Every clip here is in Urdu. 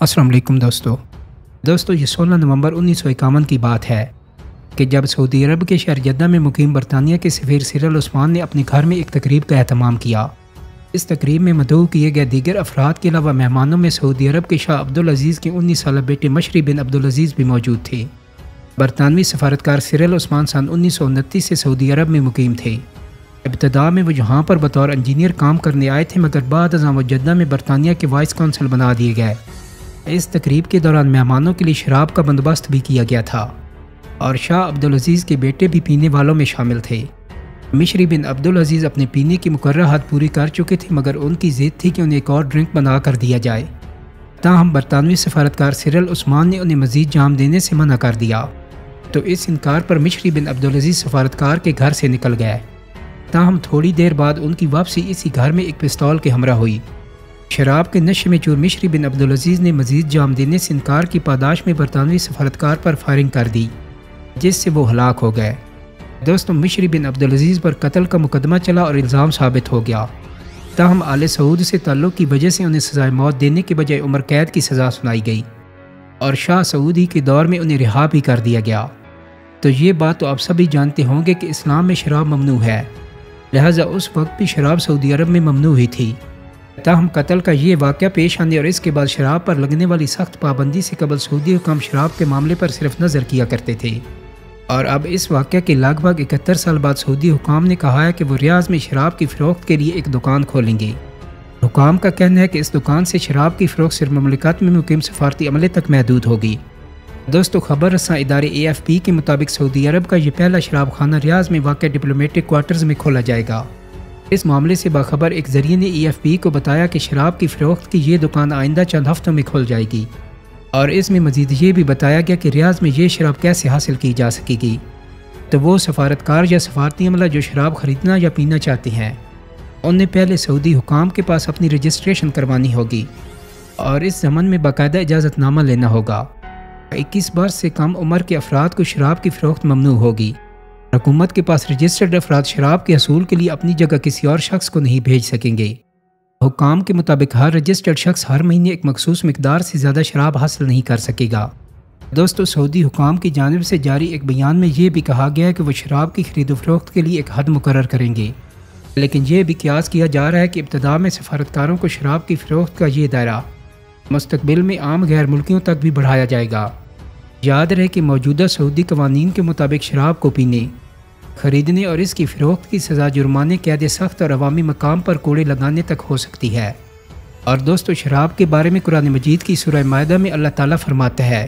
السلام علیکم دوستو یہ 16 نومبر 1951 کی بات ہے کہ جب سعودی عرب کے شہر جدہ میں مقیم برطانیہ کے سفیر سیرل عثمان نے اپنے گھر میں ایک تقریب کا اہتمام کیا۔ اس تقریب میں مدعو کیے گئے دیگر افراد کے علاوہ مہمانوں میں سعودی عرب کے شاہ عبدالعزیز کے 19 سالہ بیٹے مشری بن عبدالعزیز بھی موجود تھے۔ برطانوی سفارتکار سیرل عثمان سن 1929 سے سعودی عرب میں مقیم تھے۔ ابتدا میں وہ یہاں پر بطور انجینئر کام کرنے آئے تھے، مگر بعد ازاں وہ جدہ میں برطانیہ کے وائس کونسل بنا دیے گئے۔ اس تقریب کے دوران مہمانوں کے لیے شراب کا بندوبست بھی کیا گیا تھا اور شاہ عبدالعزیز کے بیٹے بھی پینے والوں میں شامل تھے۔ مشری بن عبدالعزیز اپنے پینے کی مقررہ حد پوری کر چکے تھے، مگر ان کی ضد تھی کہ انہیں ایک اور ڈرنک بنا کر دیا جائے۔ تاہم برطانوی سفارتکار سیرل عثمان نے انہیں مزید جام دینے سے منع کر دیا، تو اس انکار پر مشری بن عبدالعزیز سفارتکار کے گھر سے نکل گئے۔ تاہم تھوڑی دیر بعد ان کی واپسی اسی گھر میں ایک پستول کے ہمراہ ہوئی۔ شراب کے نشے میں چور مشری بن عبدالعزیز نے مزید جام دینے سے انکار کی پاداش میں برطانوی سفارتکار پر فائرنگ کر دی، جس سے وہ ہلاک ہو گئے۔ مشری بن عبدالعزیز پر قتل کا مقدمہ چلا اور الزام ثابت ہو گیا۔ تاہم آل سعود سے تعلق کی وجہ سے انہیں سزائے موت دینے کے بجائے عمر قید کی سزا سنائی گئی اور شاہ سعودی کے دور میں انہیں رہا بھی کر دیا گیا۔ تو یہ بات تو آپ سبھی جانتے ہوں گے کہ اسلام میں شراب ممنوع ہے، لہٰذا اس وقت بھی شراب سعودی عرب میں ممنوع ہی تھی۔ تاہم قتل کا یہ واقعہ پیش آنے اور اس کے بعد شراب پر لگنے والی سخت پابندی سے قبل سعودی حکام شراب کے معاملے پر صرف نظر کیا کرتے تھے، اور اب اس واقعہ کے لگ بھگ 71 سال بعد سعودی حکام نے کہا ہے کہ وہ ریاض میں شراب کی فروخت کے لیے ایک دکان کھولیں گے۔ حکام کا کہنا ہے کہ اس دکان سے شراب کی فروخت صرف مملکت میں مقیم سفارتی عملے تک محدود ہوگی۔ خبر رساں ادارے AFP کے مطابق سعودی عرب کا یہ پہلا شراب خانہ ریاض میں واقع ڈپلومیٹک کوارٹرز میں کھولا جائے گا۔ اس معاملے سے باخبر ایک ذریعے نے AFP کو بتایا کہ شراب کی فروخت کی یہ دکان آئندہ چند ہفتوں میں کھل جائے گی، اور اس میں مزید یہ بھی بتایا گیا کہ ریاض میں یہ شراب کیسے حاصل کی جا سکے گی۔ تو وہ سفارتکار یا سفارتی عملہ جو شراب خریدنا یا پینا چاہتے ہیں، انہیں پہلے سعودی حکام کے پاس اپنی رجسٹریشن کروانی ہوگی اور اس ضمن میں باقاعدہ اجازت نامہ لینا ہوگا۔ 21 برس سے کم عمر کے افراد کو شراب کی فروخت ممنوع ہوگی۔ حکومت کے پاس رجسٹرڈ افراد شراب کے حصول کے لیے اپنی جگہ کسی اور شخص کو نہیں بھیج سکیں گے۔ حکام کے مطابق ہر رجسٹرڈ شخص ہر مہینے ایک مخصوص مقدار سے زیادہ شراب حاصل نہیں کر سکے گا۔ سعودی حکام کی جانب سے جاری ایک بیان میں یہ بھی کہا گیا ہے کہ وہ شراب کی خرید و فروخت کے لیے ایک حد مقرر کریں گے، لیکن یہ بھی قیاس کیا جا رہا ہے کہ ابتدا میں سفارتکاروں کو شراب کی فروخت کا یہ دائرہ مستقبل میں عام غیر ملکیوں تک بھی بڑھایا جائے گا۔ یاد رہے کہ موجودہ سعودی قوانین کے مطابق شراب کو پینے، خریدنے اور اس کی فروخت کی سزا جرمانے، قید سخت اور عوامی مقام پر کوڑے لگانے تک ہو سکتی ہے۔ اور شراب کے بارے میں قرآن مجید کی سورہ مائدہ میں اللہ تعالیٰ فرماتا ہے،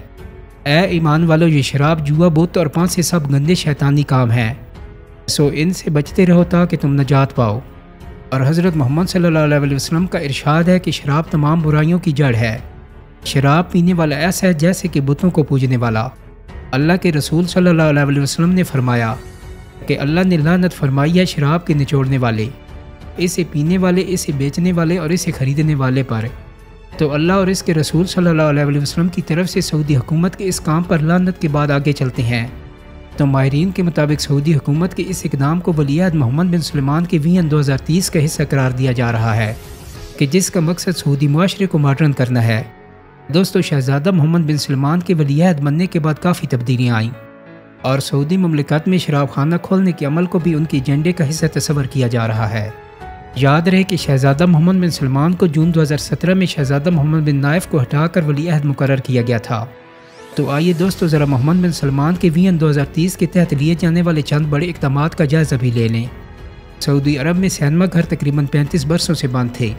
اے ایمان والو، یہ شراب، جوا، بت اور پان سے سب گندے شیطانی کام ہیں، سو ان سے بچتے رہو تاکہ تم نجات پاؤ۔ اور حضرت محمد صلی اللہ علیہ وسلم کا ارشاد ہے کہ شراب تمام برائیوں کی جڑ ہے۔ شراب پینے والا ایسا ہے جیسے کہ بتوں کو پوجنے والا۔ اللہ کے رسول صلی اللہ علیہ وسلم نے فرمایا کہ اللہ نے لعنت فرمائی ہے شراب کے نچوڑنے والے، اسے پینے والے، اسے بیچنے والے اور اسے خریدنے والے پر۔ تو اللہ اور اس کے رسول صلی اللہ علیہ وسلم کی طرف سے سعودی حکومت کے اس کام پر لعنت کے بعد آگے چلتے ہیں۔ تو ماہرین کے مطابق سعودی حکومت کے اس اقدام کو ولی عہد محمد بن سلمان کے وین 2030 کا حصہ قرار دیا جا رہا ہے، کہ جس کا مقصد سعودی معاشرے کو ماڈرن کرنا ہے۔ شہزادہ محمد بن سلمان کے ولی عہد بننے کے بعد کافی تبدیلیاں آئیں، اور سعودی مملکت میں شراب خانہ کھولنے کے عمل کو بھی ان کی ایجنڈے کا حصہ تصور کیا جا رہا ہے۔ یاد رہے کہ شہزادہ محمد بن سلمان کو جون 2017 میں شہزادہ محمد بن نائف کو ہٹا کر ولی عہد مقرر کیا گیا تھا۔ تو آئیے ذرا محمد بن سلمان کے وین 2030 کے تحت لیے جانے والے چند بڑے اقدامات کا جائزہ بھی لے لیں۔ سعودی عرب میں سینما گھر تقریباً 35 برسوں سے بند تھے،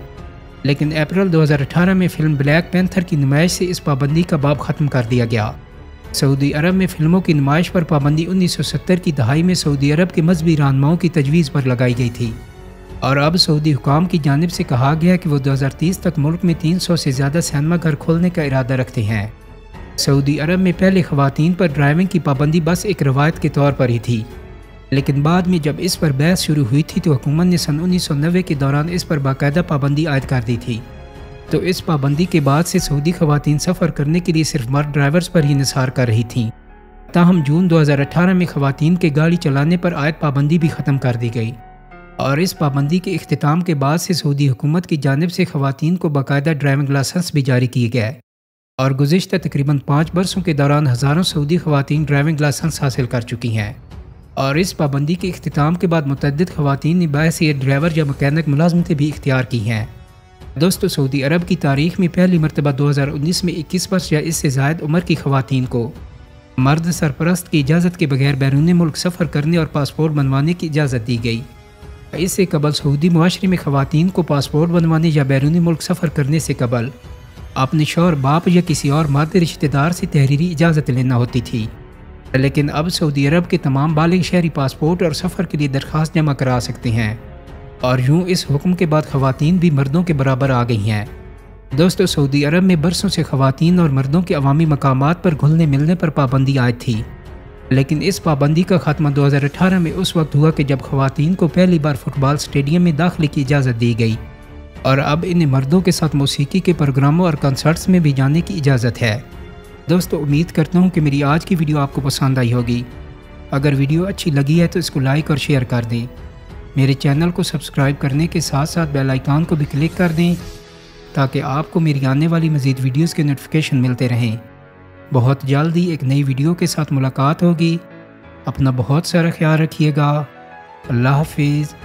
لیکن اپریل 2018 میں فلم بلیک پینتھر کی نمائش سے اس پابندی کا باب ختم کر دیا گیا۔ سعودی عرب میں فلموں کی نمائش پر پابندی 1970 کی دہائی میں سعودی عرب کے مذہبی رہنماؤں کی تجویز پر لگائی گئی تھی، اور اب سعودی حکام کی جانب سے کہا گیا کہ وہ 2030 تک ملک میں 300 سے زیادہ سینما گھر کھولنے کا ارادہ رکھتے ہیں۔ سعودی عرب میں پہلے خواتین پر ڈرائیونگ کی پابندی بس ایک روایت کے طور پر ہی تھی، لیکن بعد میں جب اس پر بحث شروع ہوئی تھی تو حکومت نے سن 1990 کے دوران اس پر باقاعدہ پابندی عائد کر دی تھی۔ تو اس پابندی کے بعد سے سعودی خواتین سفر کرنے کے لیے صرف مرد ڈرائیورز پر ہی انحصار کر رہی تھیں۔ تاہم جون 2018 میں خواتین کے گاڑی چلانے پر عائد پابندی بھی ختم کر دی گئی، اور اس پابندی کے اختتام کے بعد سے سعودی حکومت کی جانب سے خواتین کو باقاعدہ ڈرائیونگ لائسنس بھی جاری کیے گئے۔ اور گزشتہ تقریباً 5 برسوں کے دوران ہزاروں سعودی خواتین ڈرائیونگ لائسنس حاصل کر چکی ہیں، اور اس پابندی کے اختتام کے بعد متعدد خواتین نے باحثیت ڈرائیور یا مکینک ملازمتیں بھی اختیار کی ہیں۔ دوستو، سعودی عرب کی تاریخ میں پہلی مرتبہ 2019 میں 21 برس یا اس سے زائد عمر کی خواتین کو مرد سرپرست کی اجازت کے بغیر بیرون ملک سفر کرنے اور پاسپورٹ بنوانے کی اجازت دی گئی۔ اس سے قبل سعودی معاشرے میں خواتین کو پاسپورٹ بنوانے یا بیرون ملک سفر کرنے سے قبل اپنے شوہر، باپ یا کسی اور مرد رشتہ دار سے تحریری اجازت لینا ہوتی تھی، لیکن اب سعودی عرب کے تمام بالغ شہری پاسپورٹ اور سفر کے لیے درخواست جمع کرا سکتے ہیں، اور یوں اس حکم کے بعد خواتین بھی مردوں کے برابر آ گئی ہیں۔ دوستو، سعودی عرب میں برسوں سے خواتین اور مردوں کے عوامی مقامات پر گھلنے ملنے پر پابندی عائد تھی، لیکن اس پابندی کا خاتمہ 2018 میں اس وقت ہوا کہ جب خواتین کو پہلی بار فٹ بال اسٹیڈیم میں داخلے کی اجازت دی گئی، اور اب انہیں مردوں کے ساتھ موسیقی کے پروگراموں اور کنسرٹس میں بھی جانے کی اجازت ہے۔ دوستو، امید کرتا ہوں کہ میری آج کی ویڈیو آپ کو پسند آئی ہوگی۔ اگر ویڈیو اچھی لگی ہے تو اس کو لائک اور شیئر کر دیں۔ میرے چینل کو سبسکرائب کرنے کے ساتھ ساتھ بیل آئیکن کو بھی کلک کر دیں تاکہ آپ کو میری آنے والی مزید ویڈیوز کے نوٹیفیکیشن ملتے رہیں۔ بہت جلد ہی ایک نئی ویڈیو کے ساتھ ملاقات ہوگی۔ اپنا بہت سارا خیال رکھیے گا۔ اللہ حافظ۔